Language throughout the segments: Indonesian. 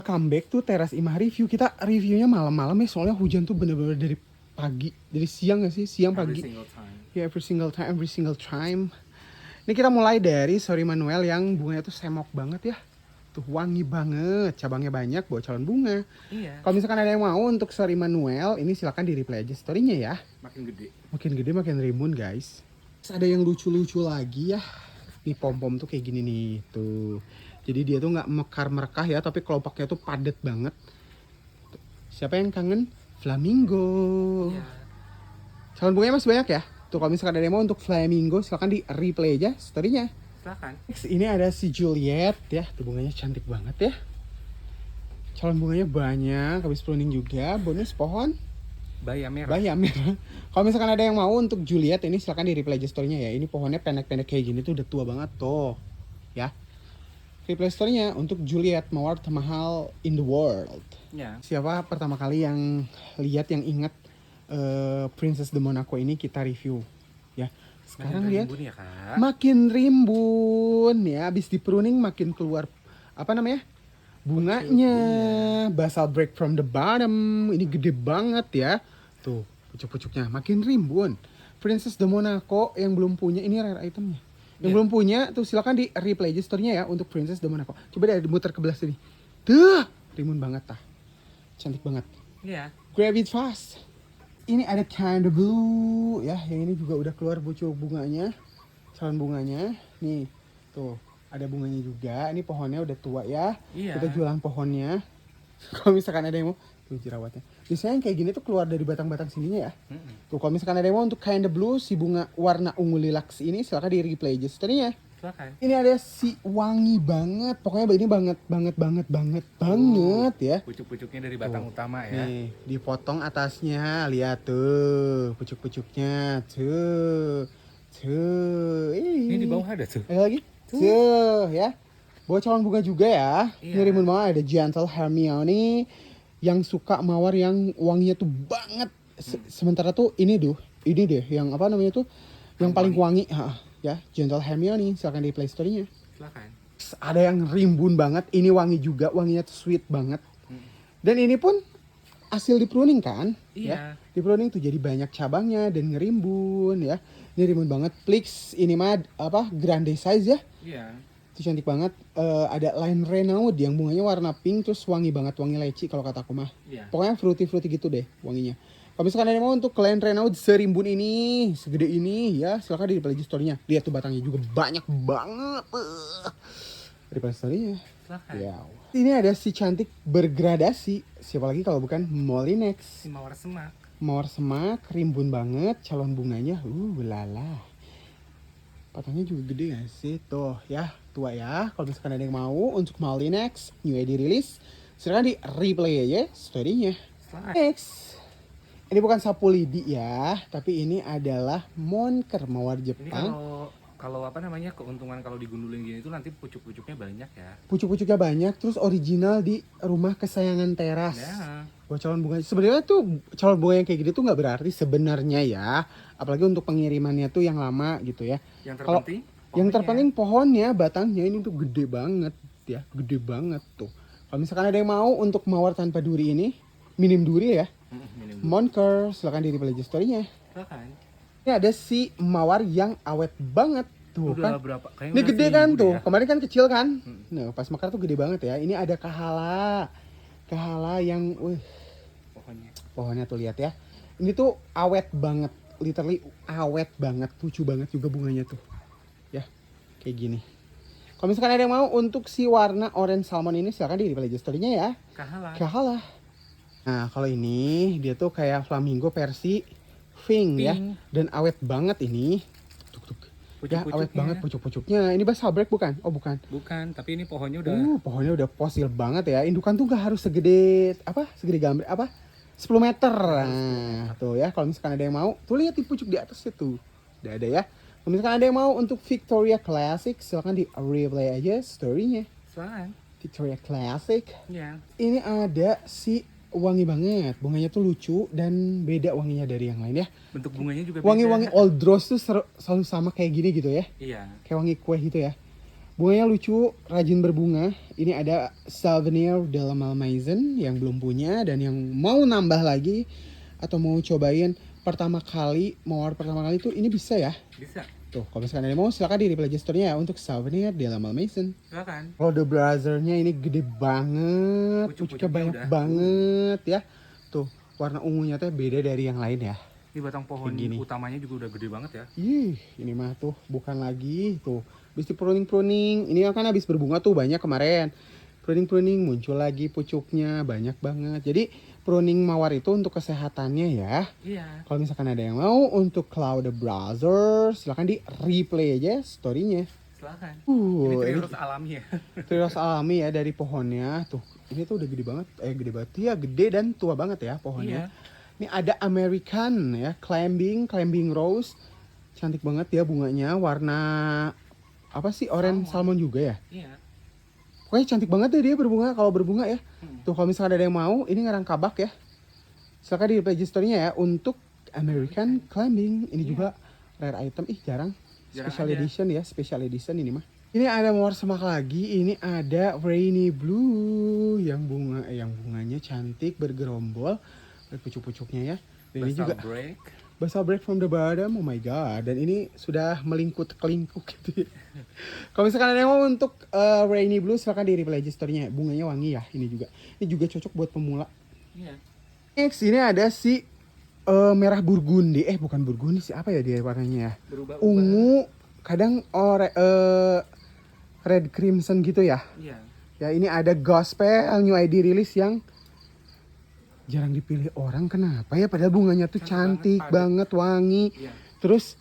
Comeback tuh Teras Imah review. Kita reviewnya malam-malam ya, soalnya hujan tuh bener-bener dari pagi, dari siang gak sih? Siang Every pagi. single time. Ya, every single time. Ini kita mulai dari Sorry Manuel yang bunganya tuh semok banget ya. Tuh wangi banget, cabangnya banyak, bawa calon bunga. Iya. Kalau misalkan ada yang mau untuk Sorry Manuel, ini silakan di replay aja story-nya ya. Makin gede. Makin gede makin rimbun guys. Terus ada yang lucu-lucu lagi ya. Nih pom-pom tuh kayak gini nih tuh. Jadi dia tuh nggak mekar merekah ya, tapi kelompoknya tuh padat banget. Siapa yang kangen flamingo? Iya. Calon bunganya masih banyak ya. Tuh kalau misalkan ada yang mau untuk flamingo, silakan di replay aja story-nya. Silakan. Next, ini ada si Juliet ya. Tuh bunganya cantik banget ya. Calon bunganya banyak, habis pruning juga. Bonus pohon Bayam merah. bayam merah. Kalau misalkan ada yang mau untuk Juliet, ini silakan di replay aja story-nya ya. Ini pohonnya pendek-pendek kayak gini tuh udah tua banget tuh. Ya. Replay story-nya untuk Juliet mawar termahal in the world. Ya. Siapa pertama kali yang lihat, yang ingat Princess de Monaco ini kita review ya. Sekarang Makin lihat rimbun ya, Kak. makin rimbun ya, habis di pruning makin keluar apa namanya? Bunganya. Basal break from the bottom. Ini gede banget ya. Tuh, pucuk-pucuknya makin rimbun. Princess de Monaco yang belum punya, ini rare itemnya. Yang belum punya tuh silakan di replay aja story-nya ya untuk Princess de Monaco. Coba deh dimuter ke belah sini. Tuh, rimbun banget tah. Cantik banget. Iya. Grab it fast. Ini ada Kind of Blue ya, yang ini juga udah keluar pucuk bunganya, calon bunganya. Nih, tuh ada bunganya juga. Ini pohonnya udah tua ya. Iya. Kita jualan pohonnya. Kalau misalkan ada yang mau, tuh jerawatnya. Biasanya yang kayak gini tuh keluar dari batang-batang sininya ya. Tuh kalau misalkan ada yang mau untuk Kind of Blue, si bunga warna ungu lilacs ini, silakan di replay aja story-nya. Silakan. Ini ada si wangi banget, pokoknya ini banget ya. Pucuk-pucuknya dari batang utama ya. Nih, dipotong atasnya, lihat tuh, pucuk-pucuknya, tuh, Ini di bawah ada tuh. Ada lagi, tuh, ya. Bawa calon bunga juga ya. Iya. Ini rimbun banget, ada Gentle Hermione yang suka mawar yang wanginya tuh banget. Sementara tuh ini deh, yang apa namanya tuh, yang paling wangi, ya, Gentle Hermione, silakan di play story-nya. Silakan. Ada yang rimbun banget, ini wangi juga, wanginya tuh sweet banget. Dan ini pun hasil di pruning kan? Iya. Ya, di pruning tuh jadi banyak cabangnya dan ngerimbun ya. Ini rimbun banget. Plix ini mah apa? Grande size ya. Iya. Itu cantik banget. Ada line Renaud yang bunganya warna pink terus wangi banget, wangi leci kalau kataku mah. Iya. Pokoknya fruity gitu deh wanginya. Kalau misalkan ada yang mau untuk line Renaud serimbun ini, segede ini ya, silakan di play story-nya. Lihat tuh batangnya juga banyak banget. Di play story-nya. Silakan. Ya. Ini ada si cantik bergradasi. Siapa lagi kalau bukan Molinex. Si mawar semak. Mawar semak, rimbun banget. Calon bunganya, lala. Batangnya juga gede gak sih? Tuh ya, tua ya. Kalau misalkan ada yang mau untuk Molinex, new ID rilis, silakan di replay aja story-nya. Silakan. Next. Ini bukan sapu lidi ya, tapi ini adalah monker mawar Ini Jepang. kalau apa namanya, keuntungan kalau digundulin gini tuh nanti pucuk-pucuknya banyak ya. Pucuk-pucuknya banyak, terus original di rumah kesayangan teras. Ya. Buat calon bunga, sebenarnya tuh calon bunga yang kayak gini tuh nggak berarti sebenarnya ya, apalagi untuk pengirimannya tuh yang lama gitu ya. Yang Kalau terpenting yang pohonnya. terpenting pohonnya, batangnya ini tuh gede banget ya, gede banget tuh. Kalau misalkan ada yang mau untuk mawar tanpa duri ini, minim duri ya, Minum dulu. monker, silakan di replay story-nya. Silakan. Ini ada si mawar yang awet banget tuh Udah kan. berapa? Kayaknya Ini udah gede kan seminggu tuh. deh ya. Kemarin kan kecil kan. Nah, pas mekar tuh gede banget ya. Ini ada kahala. Kahala yang pohonnya tuh lihat ya. Ini tuh awet banget. Literally awet banget, lucu banget juga bunganya tuh. Ya, kayak gini. Kalau misalkan ada yang mau untuk si warna orange salmon ini, silakan di replay story-nya ya. Kahala. Kahala. Nah, kalau ini dia tuh kayak flamingo versi pink ya. Dan awet banget ini. Ya, awet banget pucuk-pucuknya. Ini basal break bukan? Oh, bukan. Bukan, tapi ini pohonnya udah Pohonnya udah fosil banget ya. Indukan tuh gak harus segede apa? Segede gambar apa? 10 meter. Nah, tuh ya. Kalau misalkan ada yang mau, tuh lihat di pucuk di atas itu. Udah ada ya. Kalau misalkan ada yang mau untuk Victoria Classic, silakan di replay aja story-nya. Silakan. Victoria Classic. Ya. Ini ada si wangi banget. Bunganya tuh lucu dan beda wanginya dari yang lain ya. Bentuk bunganya juga beda. Wangi-wangi old rose tuh selalu sama kayak gini gitu ya. Iya. Kayak wangi kue gitu ya. Bunganya lucu, rajin berbunga. Ini ada Souvenir de la Malmaison yang belum punya dan yang mau nambah lagi atau mau cobain pertama kali, mawar pertama kali tuh ini bisa ya. Bisa. Tuh, kalau misalkan ada yang mau silakan di reply gesturnya ya untuk Souvenir de la Malmaison. Silakan. Kalau the brothernya ini gede banget, pucuknya banyak banget ya. Tuh, warna ungunya tuh beda dari yang lain ya. Ini batang pohon utamanya juga udah gede banget ya. Ih, ini mah tuh bukan lagi tuh. Habis di pruning. Ini kan habis berbunga tuh banyak kemarin. Pruning muncul lagi pucuknya banyak banget. Jadi pruning mawar itu untuk kesehatannya ya. Iya. Kalau misalkan ada yang mau untuk Cloud the Brothers, silakan di replay aja storynya. Silakan. Ini triros alami ya. Triros alami ya dari pohonnya tuh. Ini tuh udah gede banget. Gede banget ya, gede dan tua banget ya pohonnya. Iya. Ini ada American ya, climbing rose. Cantik banget ya bunganya, warna apa sih? Orange salmon juga ya? Iya. Pokoknya cantik banget deh dia berbunga kalau berbunga ya. Tuh kalau misalkan ada yang mau, ini ngarang kabak ya. Silakan di page story-nya ya untuk American climbing. Ini juga rare item, jarang special edition ya, special edition ini mah. Ini ada mawar semak lagi, ini ada rainy blue yang bunganya cantik bergerombol. Pucuk-pucuknya ya. Dan ini juga basal break from the bottom. Oh my god. Dan ini sudah kelingkuk gitu ya. Kalau misalkan ada yang mau untuk rainy blue silakan di reply story-nya. Bunganya wangi ya ini juga. Ini juga cocok buat pemula. Iya. Next ini ada si merah burgundi. Bukan burgundi sih, apa ya dia warnanya ya? Berubah-ubah. Ungu, kadang red crimson gitu ya. Iya. Ya ini ada gospel new ID release yang jarang dipilih orang, kenapa ya, padahal bunganya tuh cantik banget wangi. Iya. Terus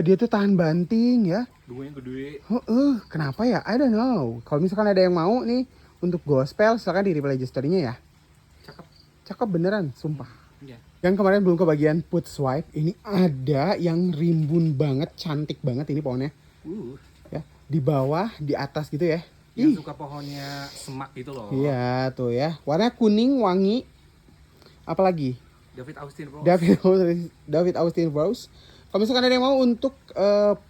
dia tuh tahan banting ya. Bunganya gede. Kenapa ya, I don't know. Kalau misalkan ada yang mau nih untuk gospel silakan di reply story-nya ya. Cakep beneran sumpah. Iya. Yang kemarin belum kebagian put swipe, ini ada yang rimbun banget, cantik banget ini pohonnya. Ya, di bawah, di atas gitu ya. Yang suka pohonnya semak gitu loh. Iya tuh ya, warna kuning wangi. Apalagi David Austin Rose. Kalau misalkan ada yang mau untuk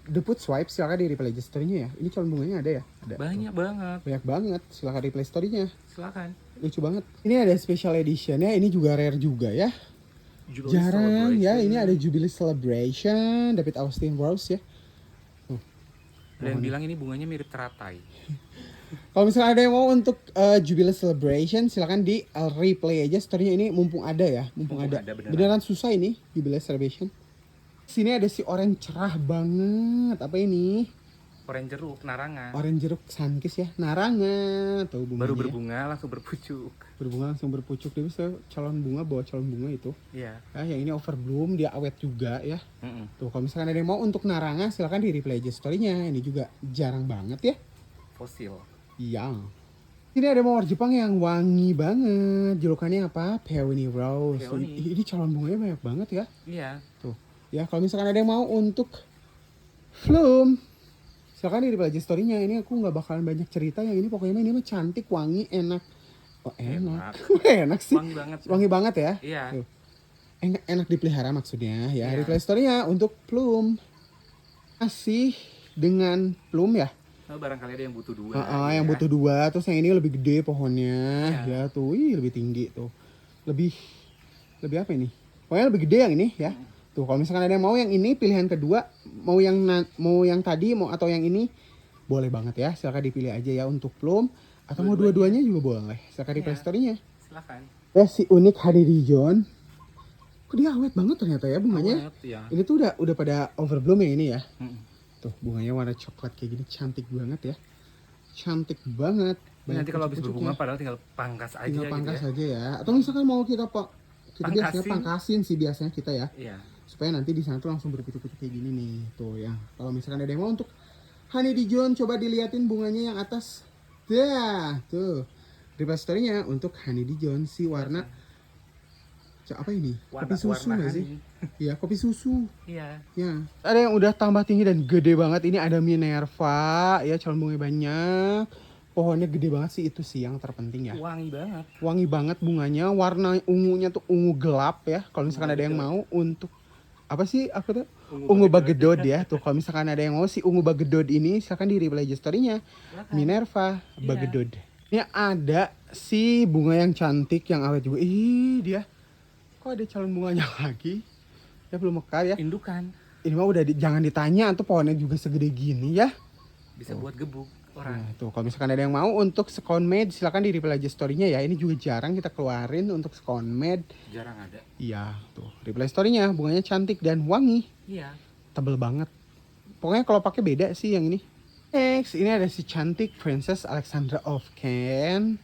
the put swipe silakan di reply story-nya ya. Ini calon bunganya ada ya? Ada. Banyak banget. Silakan reply story-nya. Silakan. Lucu banget. Ini ada special edition ya. Ini juga rare juga ya. Jarang ya. Ini ada Jubilee Celebration David Austin Rose ya. Dan bilang ini bunganya mirip teratai. Kalau misalnya ada yang mau untuk Jubilee Celebration silakan di replay aja story-nya ini mumpung ada ya, mumpung ada. Beneran susah ini Jubilee Celebration. Sini ada si orange cerah banget. Apa ini? Orange jeruk narangan. Orange jeruk sunkist ya, narangan. Tuh bunganya. Baru berbunga langsung berpucuk. Berbunga langsung berpucuk. Dia bisa calon bunga bawa calon bunga itu. Iya. Yang ini overbloom, dia awet juga ya. Tuh kalau misalkan ada yang mau untuk narangan silakan di replay aja story-nya. Ini juga jarang banget ya. Fosil. Iya. Ini ada mawar Jepang yang wangi banget. Julukannya apa? Peony Rose. Ini calon bunganya banyak banget ya. Iya. Tuh. Ya kalau misalkan ada yang mau untuk Flume, silakan di reply story-nya. Ini aku nggak bakalan banyak cerita. Yang ini pokoknya ini mah cantik, wangi, enak. Enak. Enak sih. Wangi banget ya. Iya. Tuh. Enak dipelihara maksudnya ya. Reply story-nya untuk Flume. Masih dengan Flume ya. Barangkali ada yang butuh dua. Yang butuh dua, terus yang ini lebih gede pohonnya, ya tuh, lebih tinggi tuh, lebih apa ini? Pokoknya lebih gede yang ini ya. Tuh kalau misalkan ada yang mau yang ini pilihan kedua, mau yang tadi atau yang ini, boleh banget ya. Silakan dipilih aja ya untuk Plum atau mau dua-duanya juga boleh. Silakan di Play Store-nya. Silakan. Ya si unik Honey Dijon. Kok dia awet banget ternyata ya bunganya. Ini tuh udah pada overbloom ya ini ya. Tuh bunganya warna coklat kayak gini cantik banget ya. Cantik banget. Nanti kalau habis berbunga padahal tinggal pangkas aja. Tinggal pangkas aja ya. Atau misalkan mau kita biasanya pangkasin sih biasanya kita ya. Iya. Supaya nanti di sana tuh langsung berpucuk-pucuk kayak gini nih. Tuh ya. Kalau misalkan ada yang mau untuk Honey Dijon coba diliatin bunganya yang atas. Dah, tuh. Reply story-nya untuk Honey Dijon si warna apa ini? Kopi susu nggak sih? Iya, kopi susu. Iya. Ya. Ada yang udah tambah tinggi dan gede banget. Ini ada Minerva, ya calon bunganya banyak. Pohonnya gede banget sih, itu sih yang terpenting ya. Wangi banget. Wangi banget bunganya. Warna ungunya tuh ungu gelap ya. Kalau misalkan ada yang mau untuk apa sih apa tuh? Ungu Ungu bagedod ya. Tuh kalau misalkan ada yang mau si ungu bagedod ini silakan di reply aja story-nya. Silakan. Minerva Iya. bagedod. Ini ada si bunga yang cantik yang awet juga. Ih, dia kok ada calon bunganya lagi? Ya belum mekar ya. Indukan Ini mah udah jangan ditanya tuh pohonnya juga segede gini ya. bisa buat gebuk orang. Nah, tuh kalau misalkan ada yang mau untuk scone made silakan di reply aja story-nya ya. Ini juga jarang kita keluarin untuk scone made. Jarang ada. Iya, tuh reply story-nya bunganya cantik dan wangi. Iya. Tebel banget. Pokoknya kalau pakai beda sih yang ini. Next, ini ada si cantik Princess Alexandra of Ken.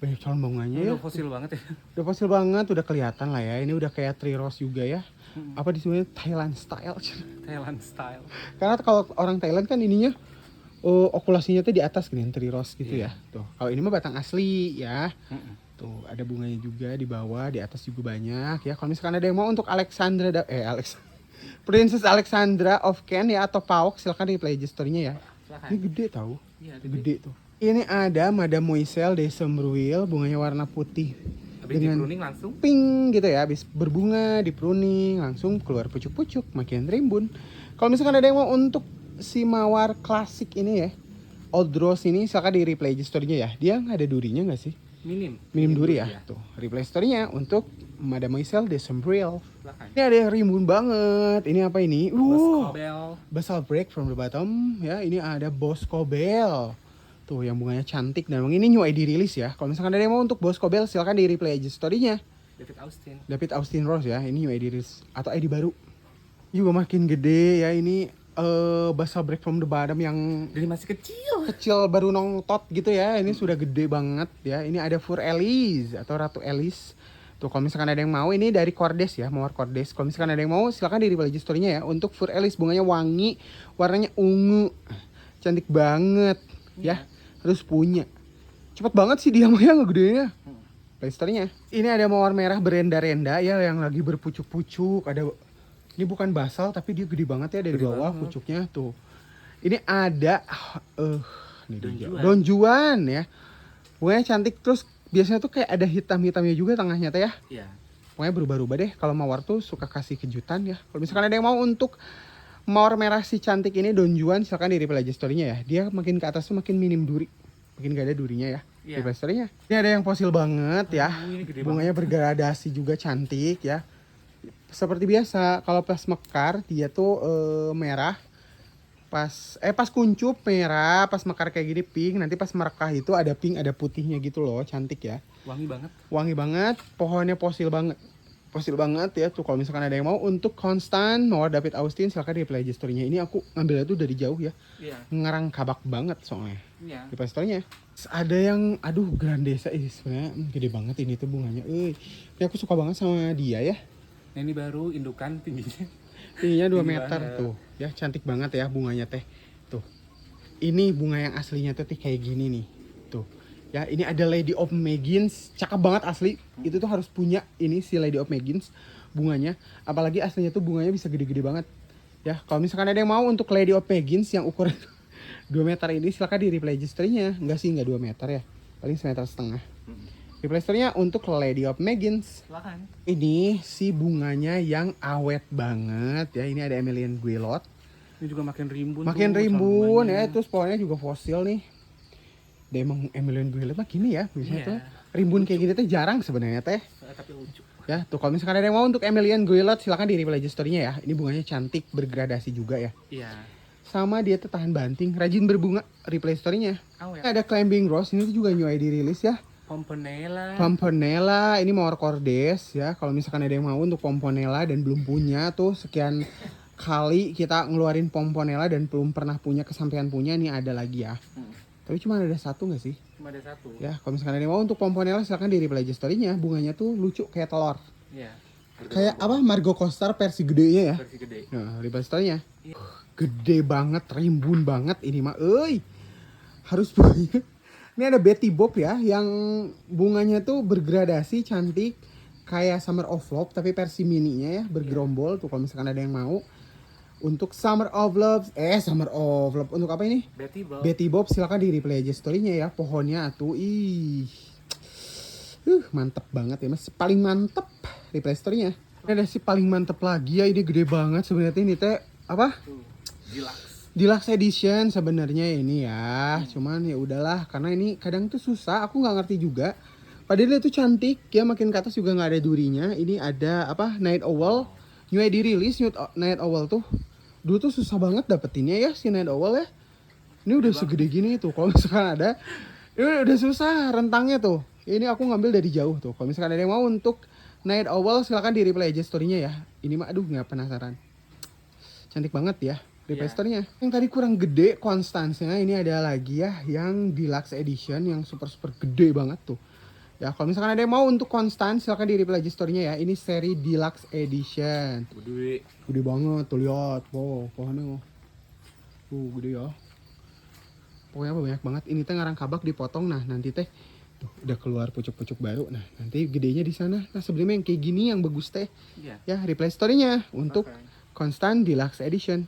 Banyak calon bunganya ya. Udah fosil banget ya. Udah fosil banget, udah kelihatan lah ya. Ini udah kayak tree rose juga ya. Apa disebutnya Thailand style. Thailand style. Karena kalau orang Thailand kan ininya okulasinya tuh di atas gini, tree rose gitu ya. Tuh, kalau ini mah batang asli ya. Tuh, ada bunganya juga di bawah, di atas juga banyak ya. Kalau misalkan ada yang mau untuk Princess Alexandra of Ken ya atau Pauk silakan di play story-nya ya. Silakan. Ini gede tahu. Iya, Gede tuh. Ini ada Madame Moiselle de Sombreuil, bunganya warna putih. Habis di pruning langsung. Pink gitu ya, habis berbunga, di pruning, langsung keluar pucuk-pucuk, makin rimbun. Kalau misalkan ada yang mau untuk si mawar klasik ini ya, Old Rose ini silakan di replay story-nya ya. Dia nggak ada durinya nggak sih? Minim duri ya. Tuh, replay story-nya untuk Madame Moiselle de Sombreuil. Silakan. Ini ada yang rimbun banget. Ini apa ini? Boscobel. Basal break from the bottom ya. Ini ada Boscobel. Tuh yang bunganya cantik dan ini new ID rilis ya. Kalau misalkan ada yang mau untuk Boscobel silakan di replay aja story-nya. David Austin Rose ya. Ini new ID rilis atau ID baru. Juga makin gede ya ini basal break from the bottom yang Dari masih kecil baru nongtot gitu ya. Ini sudah gede banget ya. Ini ada Fur Elise atau Ratu Elise. Tuh kalau misalkan ada yang mau ini dari Cordes ya, mawar Cordes. Kalau misalkan ada yang mau silakan di replay aja story-nya ya. Untuk Fur Elise bunganya wangi, warnanya ungu. Cantik banget ya. Harus punya. Cepet banget sih dia mah ya ngegedenya. Playsternya. Ini ada mawar merah berenda-renda ya yang lagi berpucuk-pucuk. Ada ini bukan basal tapi dia gede banget ya dari Gede bawah banget. pucuknya tuh. Ini ada ini Don Juan ya. Pokoknya cantik terus biasanya tuh kayak ada hitam-hitamnya juga tengahnya teh ya. Iya. Pokoknya berubah-ubah deh. Kalau mawar tuh suka kasih kejutan ya. Kalau misalkan ada yang mau untuk mawar merah si cantik ini Don Juan silakan di reply aja story-nya ya. Dia makin ke atas tuh makin minim duri. Makin gak ada durinya ya. Iya. Reply story-nya. Ini ada yang fosil banget ya. Ini gede Bunganya bergradasi juga cantik ya. Seperti biasa kalau pas mekar dia tuh merah. Pas kuncup merah, pas mekar kayak gini pink, nanti pas merekah itu ada pink, ada putihnya gitu loh, cantik ya. Wangi banget. Wangi banget, pohonnya fosil banget. Fosil banget ya tuh kalau misalkan ada yang mau untuk konstan mawar David Austin silakan di play aja story-nya. Ini aku ngambilnya tuh dari jauh ya. Iya. Ngarang kabak banget soalnya. Iya. Di play story-nya. Ada yang aduh grandeza sebenarnya gede banget ini tuh bunganya. Ini aku suka banget sama dia ya. Nah, ini baru indukan tingginya. Tingginya 2 Tinggi meter banget. tuh. Ya cantik banget ya bunganya teh. Tuh. Ini bunga yang aslinya tuh kayak gini nih. Tuh. Ya, ini ada Lady of Meggins, cakep banget asli. Itu tuh harus punya ini si Lady of Meggins bunganya. Apalagi aslinya tuh bunganya bisa gede-gede banget. Ya, kalau misalkan ada yang mau untuk Lady of Meggins yang ukuran 2 meter ini silakan di reply story-nya. Enggak sih, enggak 2 meter ya. Paling 1,5 meter. Reply story-nya untuk Lady of Meggins. Silakan. Ini si bunganya yang awet banget ya. Ini ada Emilian Guilot. Ini juga makin rimbun. Makin tuh, rimbun ya, bunganya. terus pohonnya juga fosil nih. Dia emang Emilian Guilot mah gini ya, biasanya Iya. tuh rimbun kayak gini tuh jarang sebenarnya teh. Tapi lucu. Ya, tuh kalau misalkan ada yang mau untuk Emilian Guilot silakan di reply aja story-nya ya. Ini bunganya cantik, bergradasi juga ya. Iya. Sama dia tuh tahan banting, rajin berbunga, reply story-nya. Awet. Ada Climbing Rose, ini tuh juga new ID rilis ya. Pomponella. Pomponella, ini mawar Cordes ya. Kalau misalkan ada yang mau untuk Pomponella dan belum punya tuh sekian kali kita ngeluarin Pomponella dan belum pernah punya kesampaian punya, nih ada lagi ya. Tapi cuma ada satu nggak sih? Cuma ada satu. Ya, kalau misalkan ada yang mau untuk Pomponella silakan di reply aja story-nya. Bunganya tuh lucu kayak telur. Iya. Kayak apa? Margo Costar versi gedenya ya. Versi gede. Nah, reply story-nya. Iya. Gede banget, rimbun banget ini mah. Harus punya. Ini ada Betty Bob ya, yang bunganya tuh bergradasi cantik kayak Summer of Love tapi versi mininya ya, bergerombol tuh kalau misalkan ada yang mau. Untuk Summer of Love untuk apa ini? Betty Bob silakan di replay aja story-nya ya. Pohonnya tuh mantep banget ya Mas. Paling mantep replay story-nya. Ini ada si paling mantep lagi ya, ini gede banget sebenarnya ini teh apa? Tuh, Deluxe. Deluxe edition sebenarnya ini ya. Cuman ya udahlah karena ini kadang tuh susah, aku nggak ngerti juga. Padahal itu cantik ya, makin ke atas juga nggak ada durinya. Ini ada apa? Night Owl. New ID release Night Owl tuh. Dulu tuh susah banget dapetinnya ya si Night Owl ya. Ini udah segede gini tuh. Kalau misalkan ada, ini udah susah rentangnya tuh. Ini aku ngambil dari jauh tuh. Kalau misalkan ada yang mau untuk Night Owl silakan di replay aja story-nya ya. Ini mah aduh nggak penasaran. Cantik banget ya replay Iya. story-nya. Yang tadi kurang gede Constance-nya, ini ada lagi ya yang Deluxe Edition yang super gede banget tuh. Ya kalau misalkan ada yang mau untuk Constance silakan di replay aja story-nya ya. Ini seri Deluxe Edition. Gede. Gede banget tuh, lihat. Wow, pohonnya. Tuh gede ya. Pokoknya banyak banget. Ini teh ngarang kabak dipotong. Nah nanti teh tuh udah keluar pucuk-pucuk baru. Nah nanti gedenya di sana. Nah sebelumnya yang kayak gini yang bagus teh Iya. ya replay story-nya untuk Pakai. Constant Deluxe Edition.